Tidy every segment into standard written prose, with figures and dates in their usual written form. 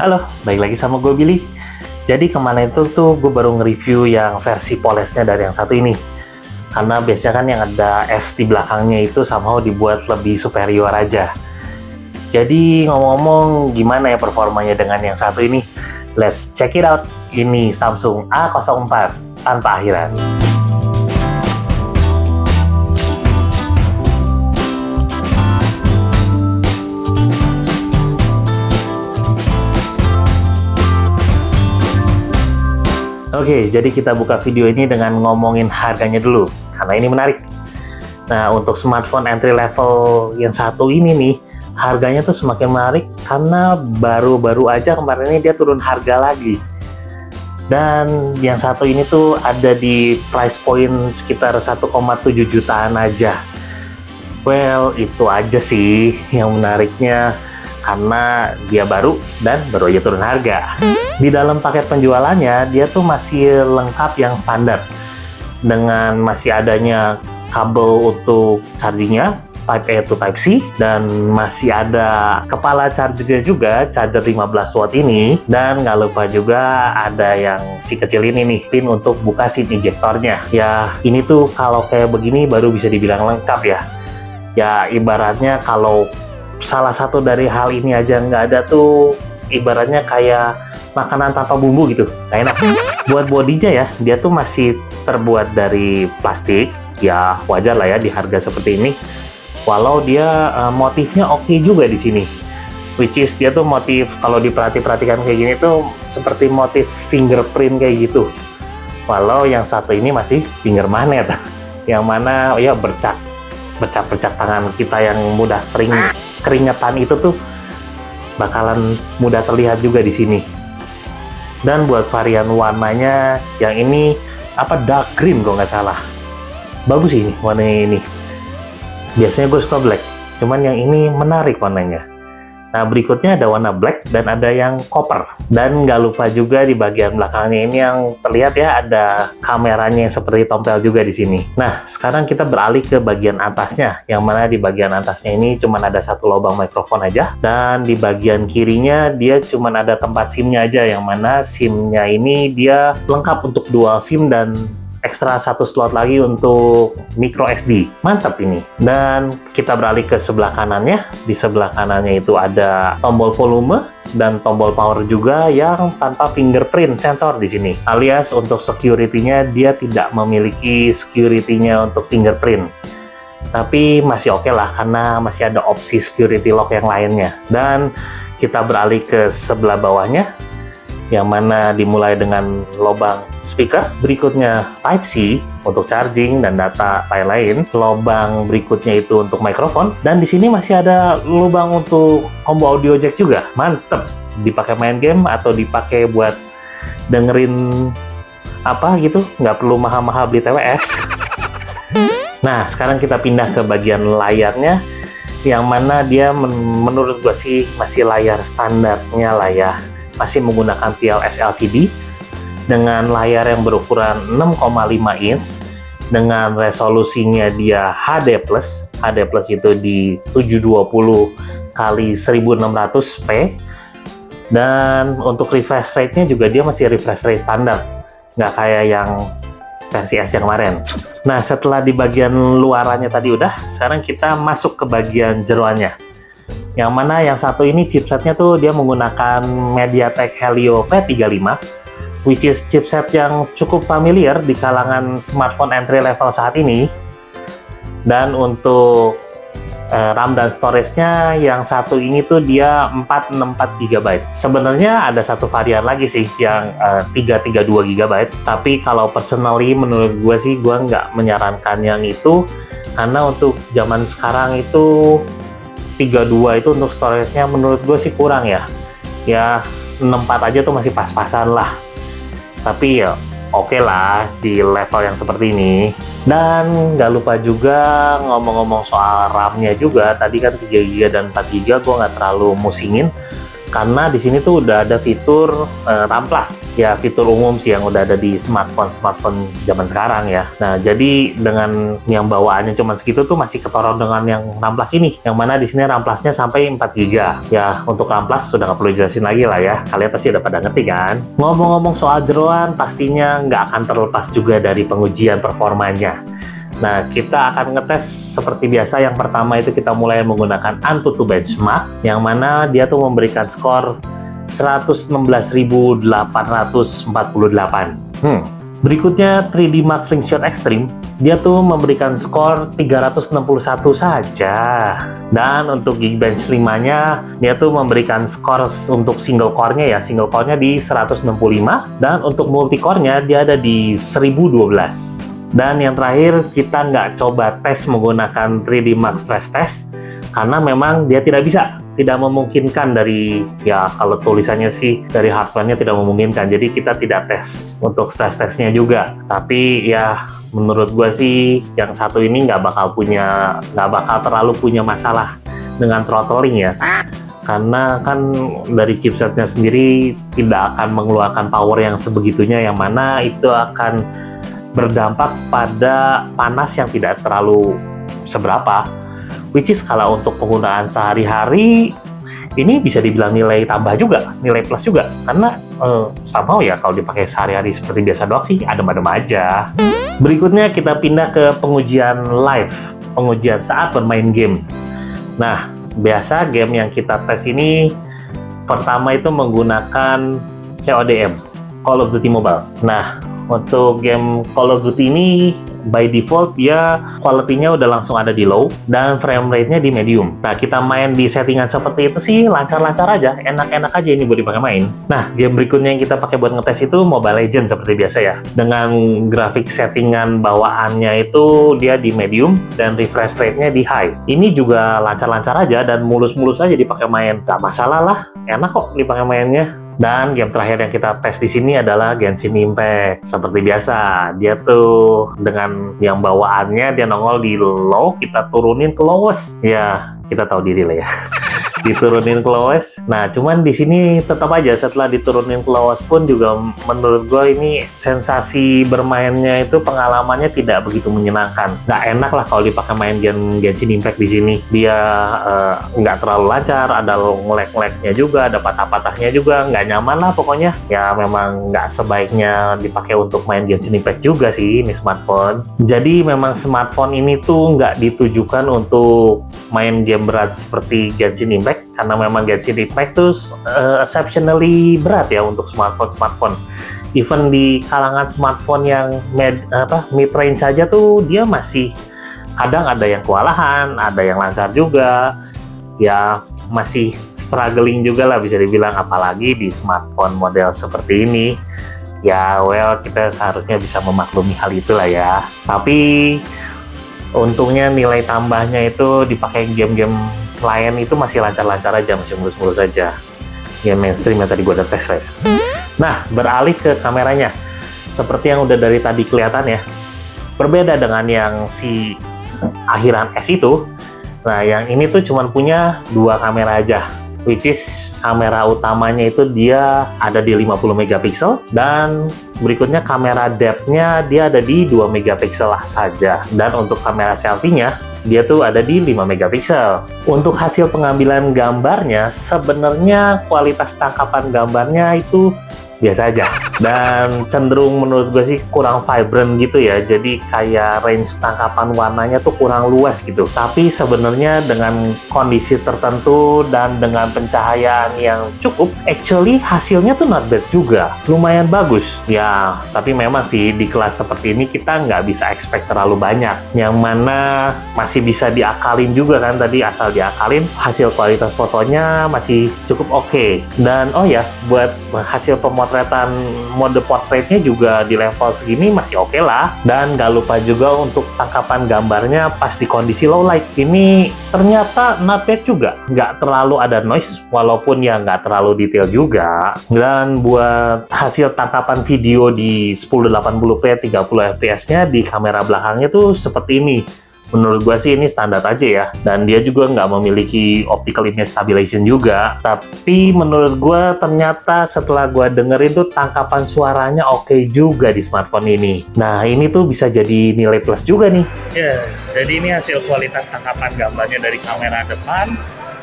Halo, balik lagi sama gue Billy. Jadi kemarin itu tuh gue baru nge-review yang versi polesnya dari yang satu ini. Karena biasanya kan yang ada S di belakangnya itu somehow dibuat lebih superior aja. Jadi ngomong-ngomong gimana ya performanya dengan yang satu ini? Let's check it out. Ini Samsung A04 tanpa akhiran. Oke, jadi kita buka video ini dengan ngomongin harganya dulu, karena ini menarik. Nah, untuk smartphone entry level yang satu ini nih, harganya tuh semakin menarik karena baru-baru aja kemarin ini dia turun harga lagi. Dan yang satu ini tuh ada di price point sekitar 1,7 jutaan aja. Well, itu aja sih yang menariknya, karena dia baru dan baru aja turun harga. Di dalam paket penjualannya dia tuh masih lengkap yang standar, dengan masih adanya kabel untuk chargingnya Type A to Type C, dan masih ada kepala chargernya juga, charger 15 watt ini, dan nggak lupa juga ada yang si kecil ini nih, pin untuk buka SIM ejectornya. Ya, ini tuh kalau kayak begini baru bisa dibilang lengkap ya. Ya, ibaratnya kalau salah satu dari hal ini aja nggak ada tuh, ibaratnya kayak makanan tanpa bumbu gitu, nggak enak. Buat bodinya ya, dia tuh masih terbuat dari plastik, ya wajar lah ya di harga seperti ini. Walau dia motifnya oke juga di sini, which is dia tuh motif, kalau diperhatikan kayak gini tuh seperti motif fingerprint kayak gitu. Walau yang satu ini masih finger magnet, yang mana ya bercak tangan kita yang mudah keringetan itu tuh bakalan mudah terlihat juga di sini. Dan buat varian warnanya yang ini apa, dark green kalau nggak salah, bagus sih ini warnanya ini. Biasanya gue suka black, cuman yang ini menarik warnanya. Nah, berikutnya ada warna black dan ada yang copper. Dan nggak lupa juga di bagian belakangnya ini yang terlihat ya, ada kameranya yang seperti tompel juga di sini. Nah, sekarang kita beralih ke bagian atasnya, yang mana di bagian atasnya ini cuma ada satu lubang mikrofon aja, dan di bagian kirinya dia cuma ada tempat SIM-nya aja, yang mana SIM-nya ini dia lengkap untuk dual SIM dan ekstra satu slot lagi untuk micro SD. Mantap ini. Dan kita beralih ke sebelah kanannya. Di sebelah kanannya itu ada tombol volume dan tombol power juga yang tanpa fingerprint sensor di sini. Alias untuk security-nya dia tidak memiliki security-nya untuk fingerprint. Tapi masih oke lah, karena masih ada opsi security lock yang lainnya. Dan kita beralih ke sebelah bawahnya, yang mana dimulai dengan lubang speaker, berikutnya Type C untuk charging dan data lain-lain, lubang berikutnya itu untuk mikrofon, dan di sini masih ada lubang untuk combo audio jack juga. Mantep, dipakai main game atau dipakai buat dengerin apa gitu, nggak perlu mahal-mahal beli TWS. Nah, sekarang kita pindah ke bagian layarnya, yang mana dia menurut gua sih masih layar standarnya lah ya. Masih menggunakan TLS LCD dengan layar yang berukuran 6,5 inch dengan resolusinya dia HD+. HD+ itu di 720 x 1600p, dan untuk refresh rate-nya juga dia masih refresh rate standar, nggak kayak yang versi S yang kemarin. Nah, setelah di bagian luarannya tadi udah, sekarang kita masuk ke bagian jeroannya. Yang mana yang satu ini chipsetnya tuh dia menggunakan MediaTek Helio P35, which is chipset yang cukup familiar di kalangan smartphone entry level saat ini. Dan untuk RAM dan storage-nya yang satu ini tuh dia 464 GB. Sebenarnya ada satu varian lagi sih yang 332 GB, tapi kalau personally menurut gue sih gue nggak menyarankan yang itu, karena untuk zaman sekarang itu 32 itu untuk storage-nya menurut gue sih kurang ya. Ya 64 aja tuh masih pas-pasan lah. Tapi ya oke lah di level yang seperti ini. Dan nggak lupa juga ngomong-ngomong soal RAM-nya juga, tadi kan 3GB dan 4GB gue nggak terlalu musingin. karena di sini tuh udah ada fitur RAM Plus, ya fitur umum sih yang udah ada di smartphone zaman sekarang ya. Nah, jadi dengan yang bawaannya cuma segitu tuh masih ketorong dengan yang RAM Plus ini, yang mana di sini RAM Plus-nya sampai 4 GB. Ya, untuk RAM Plus sudah nggak perlu jelasin lagi lah ya, kalian pasti udah pada ngerti kan. Ngomong-ngomong soal jeroan, pastinya nggak akan terlepas juga dari pengujian performanya. Nah, kita akan ngetes seperti biasa. Yang pertama itu kita mulai menggunakan AnTuTu Benchmark, yang mana dia tuh memberikan skor 116.848. Berikutnya 3D Mark Slingshot Extreme, dia tuh memberikan skor 361 saja. Dan untuk Geekbench 5-nya, dia tuh memberikan skor untuk single core-nya ya, single core-nya di 165, dan untuk multi core-nya dia ada di 1012. Dan yang terakhir, kita nggak coba tes menggunakan 3D Mark Stress Test, karena memang dia tidak memungkinkan dari, ya kalau tulisannya sih dari hardware-nya tidak memungkinkan, jadi kita tidak tes untuk stress testnya juga. Tapi ya menurut gua sih yang satu ini nggak bakal terlalu punya masalah dengan throttling ya, karena kan dari chipsetnya sendiri tidak akan mengeluarkan power yang sebegitunya, yang mana itu akan berdampak pada panas yang tidak terlalu seberapa, which is kalau untuk penggunaan sehari-hari ini bisa dibilang nilai tambah juga, nilai plus juga, karena somehow ya kalau dipakai sehari-hari seperti biasa doang sih adem-adem aja. Berikutnya kita pindah ke pengujian live, pengujian saat bermain game. Nah, biasa game yang kita tes ini pertama itu menggunakan CODM, Call of Duty Mobile. Nah, untuk game Call of Duty ini by default dia quality-nya udah langsung ada di low dan frame rate-nya di medium. Nah, kita main di settingan seperti itu sih lancar-lancar aja, enak-enak aja ini buat dipakai main. Nah, game berikutnya yang kita pakai buat ngetes itu Mobile Legends seperti biasa ya. Dengan grafik settingan bawaannya itu dia di medium dan refresh rate-nya di high. Ini juga lancar-lancar aja dan mulus-mulus aja dipakai main. Gak masalah lah, enak kok dipakai mainnya. Dan game terakhir yang kita tes di sini adalah Genshin Impact. Seperti biasa, dia tuh dengan yang bawaannya dia nongol di low, kita turunin ke lowest. Ya, kita tahu diri lah ya. Diturunin ke lowest. Nah, cuman di sini tetap aja setelah diturunin ke lowest pun juga menurut gue ini sensasi bermainnya itu pengalamannya tidak begitu menyenangkan. Nggak enak lah kalau dipakai main Genshin Impact di sini. Dia nggak terlalu lancar, ada nge-lag-lagnya juga, ada patah-patahnya juga, nggak nyaman lah pokoknya. Ya memang nggak sebaiknya dipakai untuk main Genshin Impact juga sih ini smartphone. Jadi memang smartphone ini tuh nggak ditujukan untuk main game berat seperti Genshin Impact, karena memang Genshin Impact tuh exceptionally berat ya untuk smartphone. Even di kalangan smartphone yang mid range saja tuh dia masih kadang ada yang kewalahan, ada yang lancar juga, ya masih struggling juga lah bisa dibilang, apalagi di smartphone model seperti ini. Ya well, kita seharusnya bisa memaklumi hal itulah ya. Tapi untungnya nilai tambahnya itu dipakai game-game lain itu masih lancar-lancar aja, masih mulus-mulus aja. Game mainstream yang tadi gue udah tes ya. Nah, beralih ke kameranya. Seperti yang udah dari tadi kelihatan ya. Berbeda dengan yang si akhiran S itu. Nah, yang ini tuh cuman punya 2 kamera aja. Which is kamera utamanya itu dia ada di 50 megapiksel dan berikutnya kamera depth-nya dia ada di 2 megapiksel saja. Dan untuk kamera selfie-nya dia tuh ada di 5 megapiksel. Untuk hasil pengambilan gambarnya sebenarnya kualitas tangkapan gambarnya itu biasa aja dan cenderung menurut gue sih kurang vibrant gitu ya, jadi kayak range tangkapan warnanya tuh kurang luas gitu. Tapi sebenarnya dengan kondisi tertentu dan dengan pencahayaan yang cukup, actually hasilnya tuh not bad juga, lumayan bagus ya. Tapi memang sih di kelas seperti ini kita nggak bisa expect terlalu banyak, yang mana masih bisa diakalin juga kan, tadi asal diakalin hasil kualitas fotonya masih cukup oke. Dan oh ya, buat hasil pemotretan mode portraitnya juga di level segini masih oke lah. Dan gak lupa juga untuk tangkapan gambarnya pas di kondisi low light ini ternyata not bad juga, nggak terlalu ada noise walaupun ya nggak terlalu detail juga. Dan buat hasil tangkapan video di 1080p 30 fps nya di kamera belakangnya tuh seperti ini, menurut gua sih ini standar aja ya. Dan dia juga nggak memiliki optical image stabilization juga. Tapi menurut gua ternyata setelah gua dengerin tuh tangkapan suaranya oke juga di smartphone ini. Nah, ini tuh bisa jadi nilai plus juga nih. Ya, jadi ini hasil kualitas tangkapan gambarnya dari kamera depan.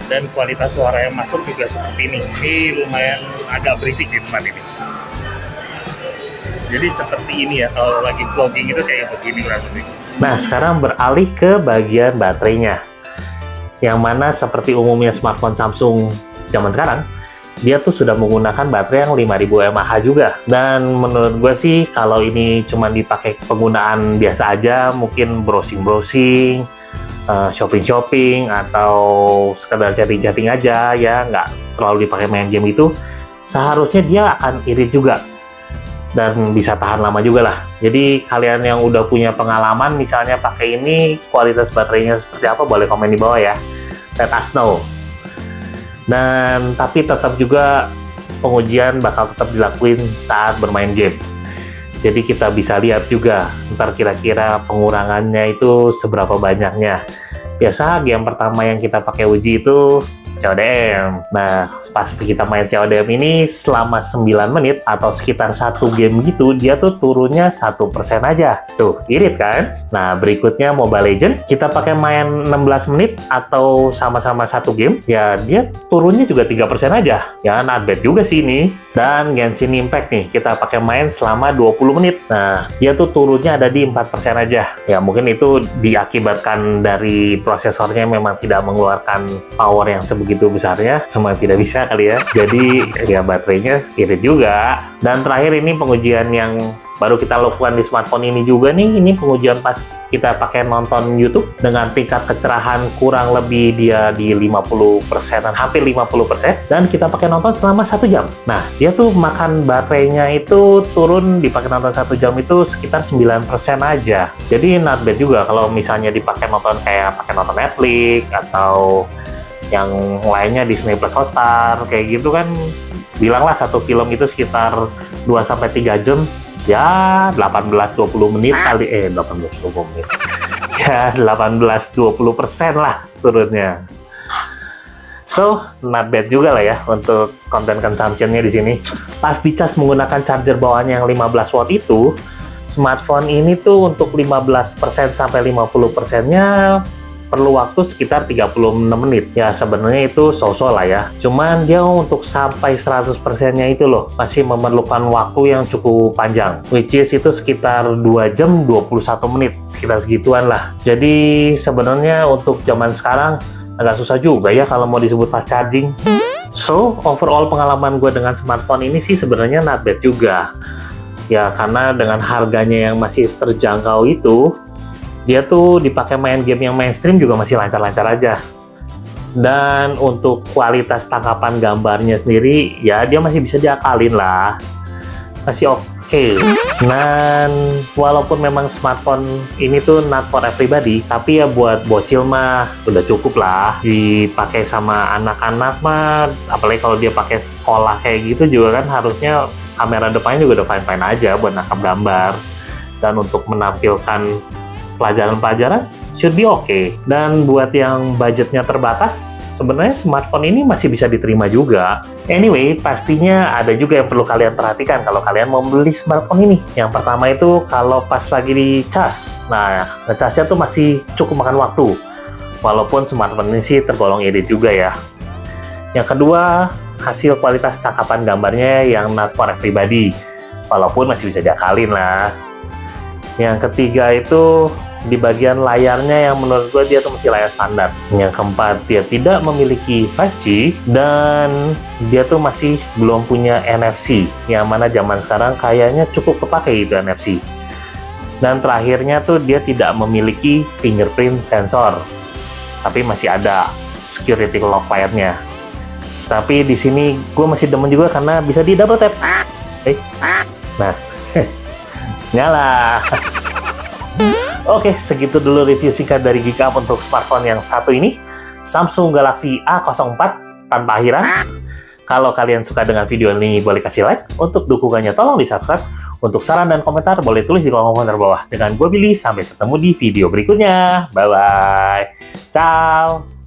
Dan kualitas suara yang masuk juga seperti ini. Ini lumayan agak berisik di tempat ini. Jadi seperti ini ya, kalau lagi vlogging itu kayak begini berarti. Nah, sekarang beralih ke bagian baterainya. Yang mana seperti umumnya smartphone Samsung zaman sekarang, dia tuh sudah menggunakan baterai yang 5000 mAh juga. Dan menurut gue sih, kalau ini cuma dipakai penggunaan biasa aja, mungkin browsing-browsing, shopping-shopping, atau sekedar chatting-chatting aja ya, nggak terlalu dipakai main game itu, seharusnya dia akan irit juga dan bisa tahan lama juga lah. Jadi kalian yang udah punya pengalaman misalnya pakai ini, kualitas baterainya seperti apa, boleh komen di bawah ya, let us know. Dan tapi tetap juga pengujian bakal tetap dilakuin saat bermain game. Jadi kita bisa lihat juga ntar kira-kira pengurangannya itu seberapa banyaknya. Biasa game pertama yang kita pakai uji itu CODM. Nah, pas kita main CODM ini selama 9 menit atau sekitar 1 game gitu, dia tuh turunnya 1% aja. Tuh, irit kan? Nah, berikutnya Mobile Legends, kita pakai main 16 menit atau sama-sama 1 game, ya dia turunnya juga 3% aja. Ya, not bad juga sih ini. Dan Genshin Impact nih, kita pakai main selama 20 menit. Nah, dia tuh turunnya ada di 4% aja. Ya, mungkin itu diakibatkan dari prosesornya memang tidak mengeluarkan power yang sebegitu besarnya, memang tidak bisa kali ya. Jadi ya baterainya irit juga. Dan terakhir ini pengujian yang baru kita lakukan di smartphone ini juga nih, ini pengujian pas kita pakai nonton YouTube dengan tingkat kecerahan kurang lebih dia di 50%, hampir 50%, dan kita pakai nonton selama 1 jam. Nah, dia tuh makan baterainya itu turun dipakai nonton 1 jam itu sekitar 9% aja. Jadi not bad juga kalau misalnya dipakai nonton kayak pakai nonton Netflix atau yang lainnya Disney Plus Hotstar kayak gitu kan, bilanglah satu film itu sekitar 2-3 jam, ya 18-20 menit kali 18-20 menit ya 18-20% lah turunnya. So not bad juga lah ya untuk content consumption-nya di sini. Pas dicas menggunakan charger bawahnya yang 15 watt itu, smartphone ini tuh untuk 15% sampai 50%-nya perlu waktu sekitar 36 menit. Ya sebenarnya itu so-so lah ya. Cuman dia untuk sampai 100%-nya itu loh, masih memerlukan waktu yang cukup panjang. Which is itu sekitar 2 jam 21 menit. Sekitar segituan lah. Jadi sebenarnya untuk zaman sekarang agak susah juga ya kalau mau disebut fast charging. So, overall pengalaman gue dengan smartphone ini sih sebenarnya not bad juga. Ya karena dengan harganya yang masih terjangkau itu, dia tuh dipakai main game yang mainstream juga masih lancar-lancar aja. Dan untuk kualitas tangkapan gambarnya sendiri, ya dia masih bisa diakalin lah. Masih oke. Dan walaupun memang smartphone ini tuh not for everybody, tapi ya buat bocil mah udah cukup lah. Dipakai sama anak-anak mah, apalagi kalau dia pakai sekolah kayak gitu juga kan harusnya kamera depannya juga udah fine-fine aja buat nangkap gambar. Dan untuk menampilkan pelajaran-pelajaran should be okay. Dan buat yang budgetnya terbatas, sebenarnya smartphone ini masih bisa diterima juga. Anyway, pastinya ada juga yang perlu kalian perhatikan kalau kalian mau beli smartphone ini. Yang pertama itu kalau pas lagi dicas. Nah, ngecasnya tuh masih cukup makan waktu. Walaupun smartphone ini sih tergolong irit juga ya. Yang kedua, hasil kualitas tangkapan gambarnya yang not for everybody. Walaupun masih bisa diakalin lah. Yang ketiga itu di bagian layarnya yang menurut gue dia tuh masih layar standar. Yang keempat, dia tidak memiliki 5G dan dia tuh masih belum punya NFC, yang mana zaman sekarang kayaknya cukup kepake itu NFC. Dan terakhirnya tuh dia tidak memiliki fingerprint sensor, tapi masih ada security lock layarnya. Tapi di sini gue masih demen juga karena bisa di double tap. Nah, nyala. Oke, segitu dulu review singkat dari Geek Up untuk smartphone yang satu ini, Samsung Galaxy A04 tanpa akhiran. Kalau kalian suka dengan video ini, boleh kasih like. Untuk dukungannya, tolong di-subscribe. Untuk saran dan komentar, boleh tulis di kolom komentar bawah. Dengan gue, Billy, sampai ketemu di video berikutnya. Bye-bye. Ciao.